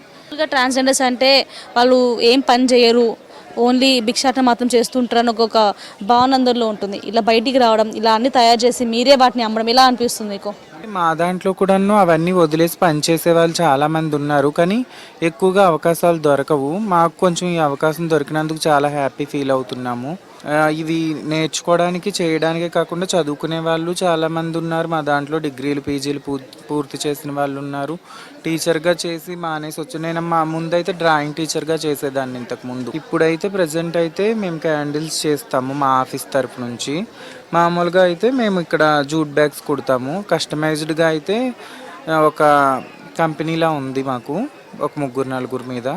ట్రాన్స్జెండర్స్ అంటే వాళ్ళు ఏం పని చేయరు, ఓన్లీ భిక్షాటన మాత్రం చేస్తుంటారని ఒక భావన అందరిలో ఉంటుంది. ఇలా బయటికి రావడం, ఇలా అన్ని తయారు చేసి మీరే వాటిని అమ్మడం ఎలా అనిపిస్తుంది మీకు? మా దాంట్లో కూడాను అవన్నీ వదిలేసి పనిచేసే వాళ్ళు చాలామంది ఉన్నారు, కానీ ఎక్కువగా అవకాశాలు దొరకవు. మాకు కొంచెం ఈ అవకాశం దొరికినందుకు చాలా హ్యాపీ ఫీల్ అవుతున్నాము. ఇవి నేర్చుకోవడానికి చేయడానికే కాకుండా చదువుకునే వాళ్ళు చాలామంది ఉన్నారు. మా దాంట్లో డిగ్రీలు, పీజీలు పూర్తి చేసిన వాళ్ళు ఉన్నారు. టీచర్గా చేసి మానేసి వచ్చి నేను ముందైతే డ్రాయింగ్ టీచర్గా చేసేదాన్ని ఇంతకుముందు. ఇప్పుడైతే ప్రజెంట్ అయితే మేము క్యాండిల్స్ చేస్తాము మా ఆఫీస్ తరఫు నుంచి. మామూలుగా అయితే మేము ఇక్కడ జూట్ బ్యాగ్స్ కుడతాము. కస్టమైజ్డ్గా అయితే ఒక కంపెనీలా ఉంది మాకు, ఒక 3-4 మీద.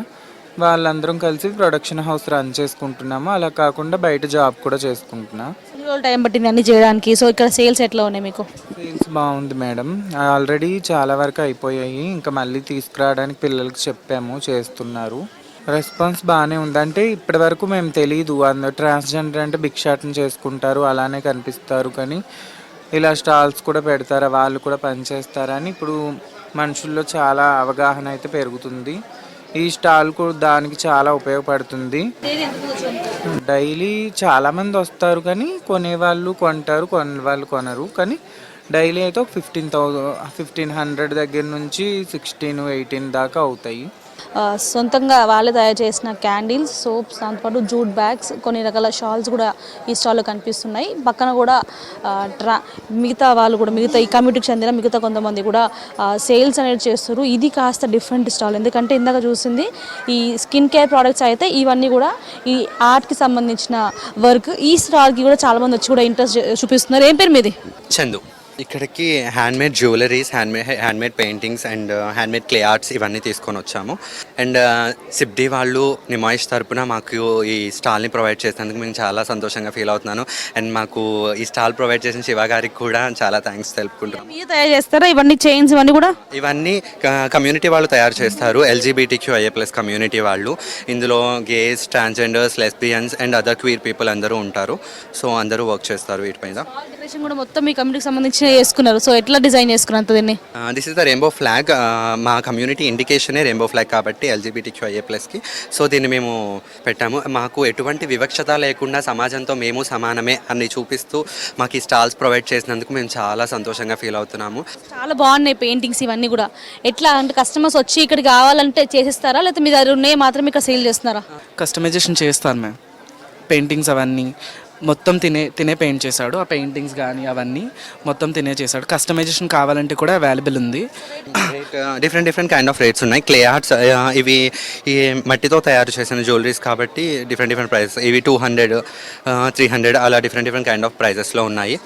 వాళ్ళందరం కలిసి ప్రొడక్షన్ హౌస్ రన్ చేసుకుంటున్నాము. అలా కాకుండా బయట జాబ్ కూడా చేసుకుంటున్నా. ఎన్ని రోజులు టైం పట్టింది అన్ని చేయడానికి? సో ఇక్కడ సేల్స్ ఎట్లా ఉన్నాయి మీకు? సేల్స్ బాగుంది మేడం. ఆల్రెడీ చాలా వరకు అయిపోయాయి. ఇంకా మళ్ళీ తీసుకురావడానికి పిల్లలకి చెప్పాము, చేస్తున్నారు. రెస్పాన్స్ బాగానే ఉంది. అంటే ఇప్పటి వరకు మేము తెలియదు అందరు ట్రాన్స్జెండర్ అంటే భిక్షాటన చేసుకుంటారు అలానే కనిపిస్తారు, కానీ ఇలా స్టాల్స్ కూడా పెడతారా, వాళ్ళు కూడా పనిచేస్తారని ఇప్పుడు మనుషుల్లో చాలా అవగాహన అయితే పెరుగుతుంది. ఈ స్టాల్ కూడా దానికి చాలా ఉపయోగపడుతుంది. డైలీ చాలామంది వస్తారు, కానీ కొనేవాళ్ళు కొంటారు, కొనేవాళ్ళు కొనరు. కానీ డైలీ అయితే ఒక 1500 దగ్గర నుంచి 16-18 దాకా అవుతాయి. సొంతంగా వాళ్ళే తయారు చేసిన క్యాండిల్స్, సోప్స్, దాంతోపాటు జూట్ బ్యాగ్స్, కొన్ని రకాల షాల్స్ కూడా ఈ స్టాల్లో కనిపిస్తున్నాయి. పక్కన కూడా మిగతా వాళ్ళు కూడా, మిగతా ఈ కమ్యూనిటీకి చెందిన మిగతా కొంతమంది కూడా సేల్స్ అనేది చేస్తారు. ఇది కాస్త డిఫరెంట్ స్టాల్, ఎందుకంటే ఇందాక చూసింది ఈ స్కిన్ కేర్ ప్రోడక్ట్స్ అయితే, ఇవన్నీ కూడా ఈ ఆర్ట్కి సంబంధించిన వర్క్. ఈ స్టాల్కి కూడా చాలామంది వచ్చి కూడా ఇంట్రెస్ట్ చూపిస్తున్నారు. ఏం పేరు మీది? చందు. ఇక్కడికి handmade jewelleries, handmade paintings and handmade clay arts ఇవన్నీ తీసుకొని వచ్చాము. అండ్ సిబ్డి వాళ్ళు నిమాయిష్ తరపున మాకు ఈ స్టాల్ని ప్రొవైడ్ చేసినందుకు మేము చాలా సంతోషంగా ఫీల్ అవుతున్నాను. అండ్ మాకు ఈ స్టాల్ ప్రొవైడ్ చేసిన శివ గారికి కూడా చాలా థ్యాంక్స్ తెలుపుకుంటున్నాం. మీరు తయారు చేస్తారా ఇవన్నీ చైన్స్ ఇవన్నీ కూడా? ఇవన్నీ కమ్యూనిటీ వాళ్ళు తయారు చేస్తారు. LGBTQIA+ కమ్యూనిటీ వాళ్ళు. ఇందులో gays, transgenders, lesbians and other queer people అందరూ ఉంటారు. సో అందరూ వర్క్ చేస్తారు వీటిపైన. కూడా మొత్తం మీ కమ్యూనిటీకి సంబంధించి చేసుకున్నారు. సో ఎట్లా డిజైన్ చేసుకున్నారు దీన్ని? This is the rainbow flag. మా కమ్యూనిటీ ఇండికేషనే రెయిన్బో ఫ్లాగ్ కాబట్టి LGBTQIA+కి. సో దీన్ని మేము పెట్టాము. మాకు ఎటువంటి వివక్షత లేకుండా సమాజంతో మేము సమానమే అని చూపిస్తూ మాకు ఈ స్టాల్స్ ప్రొవైడ్ చేసినందుకు మేము చాలా సంతోషంగా ఫీల్ అవుతున్నాము. చాలా బాగున్నాయి పెయింటింగ్స్ ఇవన్నీ కూడా. ఎట్లా అంటే కస్టమర్స్ వచ్చి ఇక్కడికి కావాలంటే చేసిస్తారా, లేకపోతే మీ దగ్గర ఉన్నాయి మాత్రమే ఇక్కడ సేల్ చేస్తున్నారా? కస్టమైజేషన్ చేస్తాను మ్యామ్. పెయింటింగ్స్ అవన్నీ మొత్తం తినే పెయింట్ చేశాడు. ఆ పెయింటింగ్స్ కానీ అవన్నీ మొత్తం చేశాడు. కస్టమైజేషన్ కావాలంటే కూడా అవైలబుల్ ఉంది. డిఫరెంట్ కైండ్ ఆఫ్ రేట్స్ ఉన్నాయి. క్లే ఆర్ట్స్ ఇవి ఈ మట్టితో తయారు చేసిన జ్యువెలరీస్ కాబట్టి డిఫరెంట్ ప్రైసెస్. ఇవి 200, 300 అలా డిఫరెంట్ కైండ్ ఆఫ్ ప్రైజెస్లో ఉన్నాయి.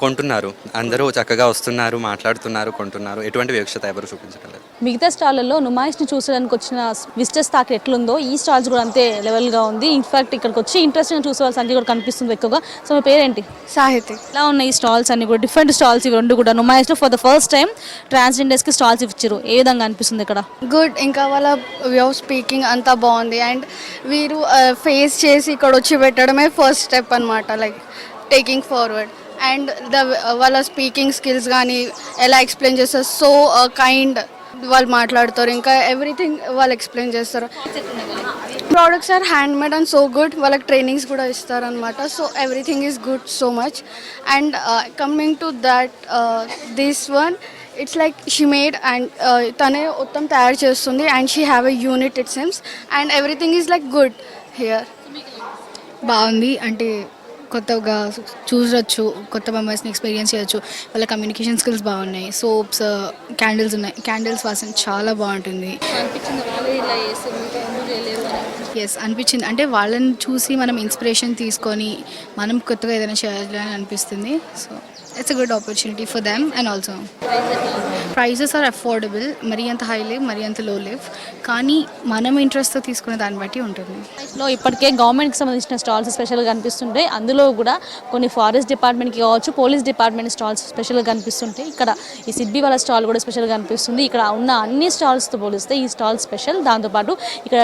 కొంటున్నారు, అందరూ చక్కగా వస్తున్నారు, మాట్లాడుతున్నారు, కొంటున్నారు. ఎటువంటి వివక్షత ఎవరు చూపించగలరు. మిగతా స్టాళ్ళల్లో నుమాయిష్ని చూసడానికి వచ్చిన విజిటర్స్ తాకి ఎట్లుందో ఈ స్టాల్స్ కూడా అంతే లెవెల్గా ఉంది. ఇన్ఫాక్ట్ ఇక్కడికి వచ్చి ఇంట్రెస్ట్గా చూసే వాళ్ళ సంఖ్య కూడా కనిపిస్తుంది ఎక్కువగా. సో మీ పేరేంటి? సాహితి. ఇలా ఉన్నాయి ఈ స్టాల్స్ అన్ని కూడా, డిఫరెంట్ స్టాల్స్ ఇవి రెండు కూడా. నుమాయిష్లో ఫర్ ద ఫస్ట్ టైం ట్రాన్స్జెండర్స్కి స్టాల్స్ ఇచ్చారు. ఏ విధంగా అనిపిస్తుంది ఇక్కడ? గుడ్. ఇంకా వాళ్ళ వే ఆఫ్ స్పీకింగ్ అంతా బాగుంది. అండ్ వీరు ఫేస్ చేసి ఇక్కడ వచ్చి పెట్టడమే ఫస్ట్ స్టెప్ అనమాట, లైక్ టేకింగ్ ఫార్వర్డ్. అండ్ వాళ్ళ స్పీకింగ్ స్కిల్స్ కానీ ఎలా ఎక్స్ప్లెయిన్ చేస్తారు, సో కైండ్ వాళ్ళు మాట్లాడతారు. ఇంకా ఎవ్రీథింగ్ వాళ్ళు ఎక్స్ప్లెయిన్ చేస్తారు. Products are hand made and so good. వాళ్ళకి ట్రైనింగ్స్ కూడా ఇస్తారు అనమాట. So everything is good so much. And coming to that this one, it's like she made and తనే మొత్తం తయారు చేస్తుంది. And she have a unit it seems. And everything is like good here. బాగుంది. అంటే కొత్తగా చూడొచ్చు, కొత్త మెంబర్స్ని ఎక్స్పీరియన్స్ చేయొచ్చు. వాళ్ళ కమ్యూనికేషన్ స్కిల్స్ బాగున్నాయి. సోప్స్, క్యాండిల్స్ ఉన్నాయి. క్యాండిల్స్ వాసన చాలా బాగుంటుంది. ఎస్ అనిపించింది. అంటే వాళ్ళని చూసి మనం ఇన్స్పిరేషన్ తీసుకొని మనం కొత్తగా ఏదైనా చేయాలని అనిపిస్తుంది. So it's a good opportunity for them. And also prices are affordable. మరీ అంత హై లేవ్, మరీ అంత లో లేవ్, కానీ మనం ఇంట్రెస్ట్తో తీసుకునే దాన్ని బట్టి ఉంటుంది. ఇప్పటికే గవర్నమెంట్కి సంబంధించిన స్టాల్స్ స్పెషల్గా కనిపిస్తుంటాయి. అందులో కూడా కొన్ని ఫారెస్ట్ డిపార్ట్మెంట్కి కావచ్చు, పోలీస్ డిపార్ట్మెంట్ స్టాల్స్ స్పెషల్గా కనిపిస్తుంటాయి. ఇక్కడ ఈ సిడ్బీ వాళ్ళ స్టాల్ కూడా స్పెషల్గా కనిపిస్తుంది. ఇక్కడ ఉన్న అన్ని స్టాల్స్తో పోలిస్తే ఈ స్టాల్ స్పెషల్. దాంతోపాటు ఇక్కడ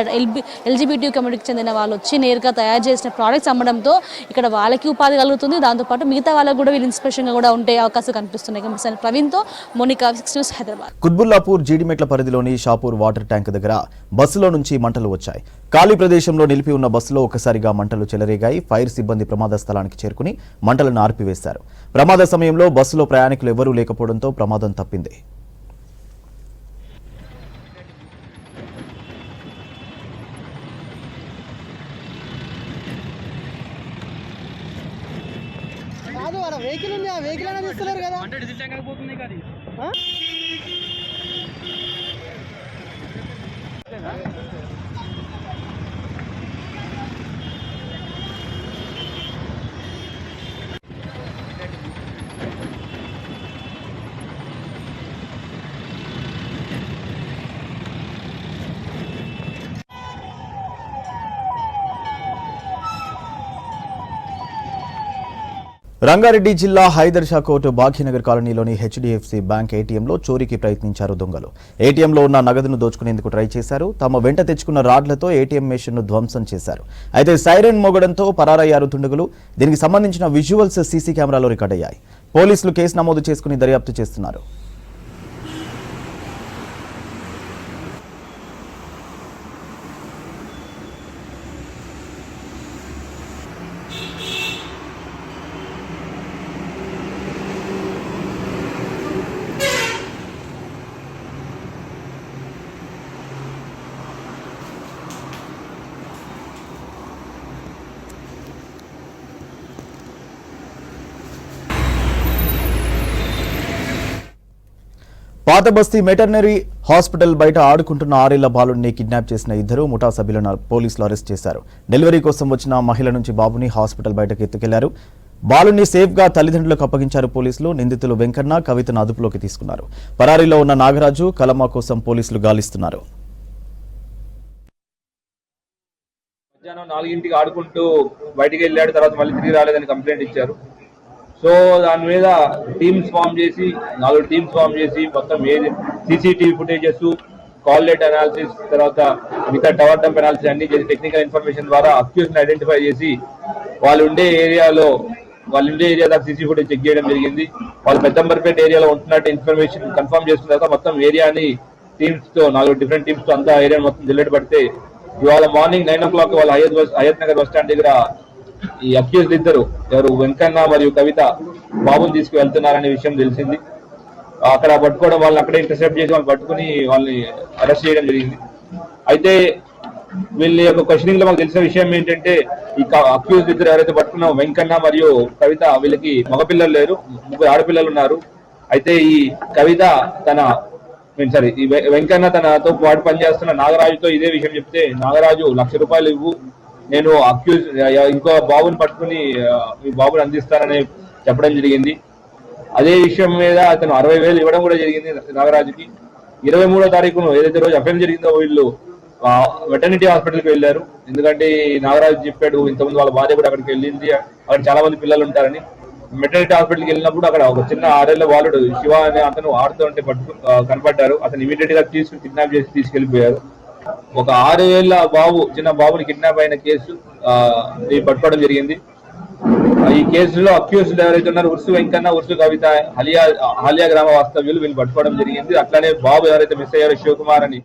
LGBT కమ్యూనిటీకి చెందిన వాళ్ళు వచ్చి నేరుగా తయారు చేసిన ప్రోడక్ట్స్ అమ్మడంతో ఇక్కడ వాళ్ళకి ఉపాధి కలుగుతుంది. దాంతోపాటు మిగతా వాళ్ళకు కూడా వీళ్ళు ఇన్స్పిరేషన్గా కూడా ఉండే అవకాశం కనిపిస్తున్నాయి. ప్రవీణ్తో మోనికా, 6 News, హైదరాబాద్. కుత్బుల్లాపూర్ జీడిమెట్ల పరిధిలోని షాపూర్ వాటర్ ట్యాంక్ దగ్గర బస్సులో నుంచి మంటలు వచ్చాయి. ఖాళీ ప్రదేశంలో నిలిపి ఉన్న బస్సులో ఒక్కసారిగా మంటలు చెలరేగాయి. ఫైర్ సిబ్బంది ప్రమాద స్థలానికి చేరుకుని మంటలను ఆర్పివేశారు. ప్రమాద సమయంలో బస్సులో ప్రయాణికులు ఎవరూ లేకపోవడంతో ప్రమాదం తప్పింది. వెహికల్ ఉంది, ఆ వెహికల్ అనేది ఇస్తలేరు కదా. అంటే డీజిల్ ట్యాంక్ అయిపోతుంది కానీ రంగారెడ్డి జిల్లా హైదర్ షా కోర్టు భాగ్యనగర్ కాలనీలోని హెచ్డిఎఫ్సి బ్యాంక్ ఏటీఎంలో చోరీకి ప్రయత్నించారు దొంగలు. ఏటీఎంలో ఉన్న నగదును దోచుకునేందుకు ట్రై చేశారు. తమ వెంట తెచ్చుకున్న రాడ్లతో ఏటీఎం మెషిన్ను ధ్వంసం చేశారు. అయితే సైరన్ మోగడంతో పరారయ్యారు దుండగులు. దీనికి సంబంధించిన విజువల్స్ సీసీ కెమెరాలో రికార్డయ్యాయి. పోలీసులు కేసు నమోదు చేసుకుని దర్యాప్తు చేస్తున్నారు. పాతబస్తీ వెటర్నరీ హాస్పిటల్ బయట ఆడుకుంటున్న 6 ఏళ్ల బాలుడిని కిడ్నాప్ చేసిన ఇద్దరు ముఠా సభ్యులను పోలీసులు అరెస్ట్ చేశారు. డెలివరీ కోసం వచ్చిన మహిళ నుంచి బాబుని హాస్పిటల్ బయటకు ఎత్తుకెళ్లారు. బాలుడిని సేఫ్గా తల్లిదండ్రులకు అప్పగించారు పోలీసులు. నిందితులు వెంకన్న, కవితను అదుపులోకి తీసుకున్నారు. పరారీలో ఉన్న నాగరాజు, కలమ కోసం పోలీసులు గాలిస్తున్నారు. మధ్యాహ్నం 4ంటికి ఆడుకుంటూ బయటికి వెళ్ళాడు. తర్వాత మళ్ళీ తిరిగి రాలేదని కంప్లైంట్ ఇచ్చారు. సో దాని మీద టీమ్స్ ఫామ్ చేసి 4 టీమ్స్ ఫామ్ చేసి మొత్తం CCTV footages, call data analysis, తర్వాత మిగతా టవర్ డంప్ అనాలిసిస్ అన్ని చేసి టెక్నికల్ ఇన్ఫర్మేషన్ ద్వారా అక్యూజ్ని ఐడెంటిఫై చేసి వాళ్ళు ఉండే ఏరియా దాకా సీసీ ఫుటేజ్ చెక్ చేయడం జరిగింది. వాళ్ళు పెద్దంబర్పేట ఏరియాలో ఉంటున్నట్టు ఇన్ఫర్మేషన్ కన్ఫర్మ్ చేసుకున్న తర్వాత మొత్తం ఏరియాని టీమ్స్తో 4 డిఫరెంట్ టీమ్స్తో అంతా ఏరియాని మొత్తం జిల్లెట్ పడితే ఇవాళ మార్నింగ్ 9 o'clock వాళ్ళు హయత్ నగర్ బస్ స్టాండ్ దగ్గర ఈ అక్యూజ్డ్ ఇద్దరు ఎవరు వెంకన్న మరియు కవిత బాబుని తీసుకువెళ్తున్నారనే విషయం తెలిసింది. అక్కడ పట్టుకోవడం, వాళ్ళని అక్కడే ఇంటర్సెప్ట్ చేసి వాళ్ళు పట్టుకుని వాళ్ళని అరెస్ట్ చేయడం జరిగింది. అయితే వీళ్ళ యొక్క క్వశ్చనింగ్ లో మాకు తెలిసిన విషయం ఏంటంటే ఈ అక్యూజ్డ్ ఇద్దరు ఎవరైతే పట్టుకున్నారో వెంకన్న మరియు కవిత, వీళ్ళకి మగపిల్లలు లేరు, 3 ఆడపిల్లలు ఉన్నారు. అయితే ఈ కవిత ఈ వెంకన్న తనతో పాటు పనిచేస్తున్న నాగరాజుతో ఇదే విషయం చెప్తే, నాగరాజు ₹1,00,000 ఇవ్వు, నేను అక్యూజ్ ఇంకో బాబుని పట్టుకుని ఈ బాబుని అందిస్తానని చెప్పడం జరిగింది. అదే విషయం మీద అతను 60,000 ఇవ్వడం కూడా జరిగింది నాగరాజుకి. 23వ తారీఖును ఏదైతే రోజు అఫెన్స్ జరిగిందో వీళ్ళు వెటర్నిటీ హాస్పిటల్కి వెళ్ళారు. ఎందుకంటే నాగరాజు చెప్పాడు ఇంతకుముందు వాళ్ళ భార్య కూడా అక్కడికి వెళ్ళింది, అక్కడ చాలా మంది పిల్లలు ఉంటారని. మెటర్నిటీ హాస్పిటల్కి వెళ్ళినప్పుడు అక్కడ ఒక చిన్న 6 ఏళ్ల బాలుడు శివ అనే అతను ఆడుతూ ఉంటే కనపడ్డారు. అతను ఇమీడియట్ గా కిడ్నాప్ చేసి తీసుకెళ్లిపోయారు. ఒక 6 ఏళ్ల చిన్న బాబుని కిడ్నాప్ అయిన కేసు పట్టుకోవడం జరిగింది. ఈ కేసులో అక్యూజ్డ్ ఎవరైతే ఉన్నారో ఉర్సు వెంకన్న, ఉర్సు కవిత, హాలియా గ్రామ వాస్తవ్యులు వీళ్ళు పట్టుకోవడం జరిగింది. అట్లానే బాబు ఎవరైతే మిస్ అయ్యారో శివకుమార్ అని.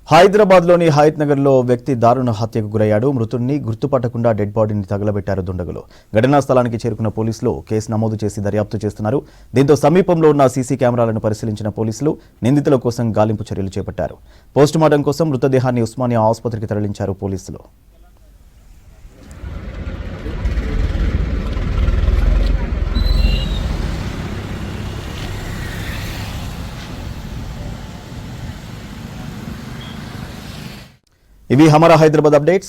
హైదరాబాద్లోని హయత్ నగర్లో వ్యక్తి దారుణ హత్యకు గురయ్యాడు. మృతుడిని గుర్తుపట్టకుండా డెడ్ బాడీని తగలబెట్టారు దుండగులు. ఘటనా స్థలానికి చేరుకున్న పోలీసులు కేసు నమోదు చేసి దర్యాప్తు చేస్తున్నారు. దీంతో సమీపంలో ఉన్న సీసీ కెమెరాలను పరిశీలించిన పోలీసులు నిందితుల కోసం గాలింపు చర్యలు చేపట్టారు. పోస్టుమార్టం కోసం మృతదేహాన్ని ఉస్మానియా ఆసుపత్రికి తరలించారు పోలీసులు. ఇవి హమారా హైదరాబాద్ అప్డేట్స్.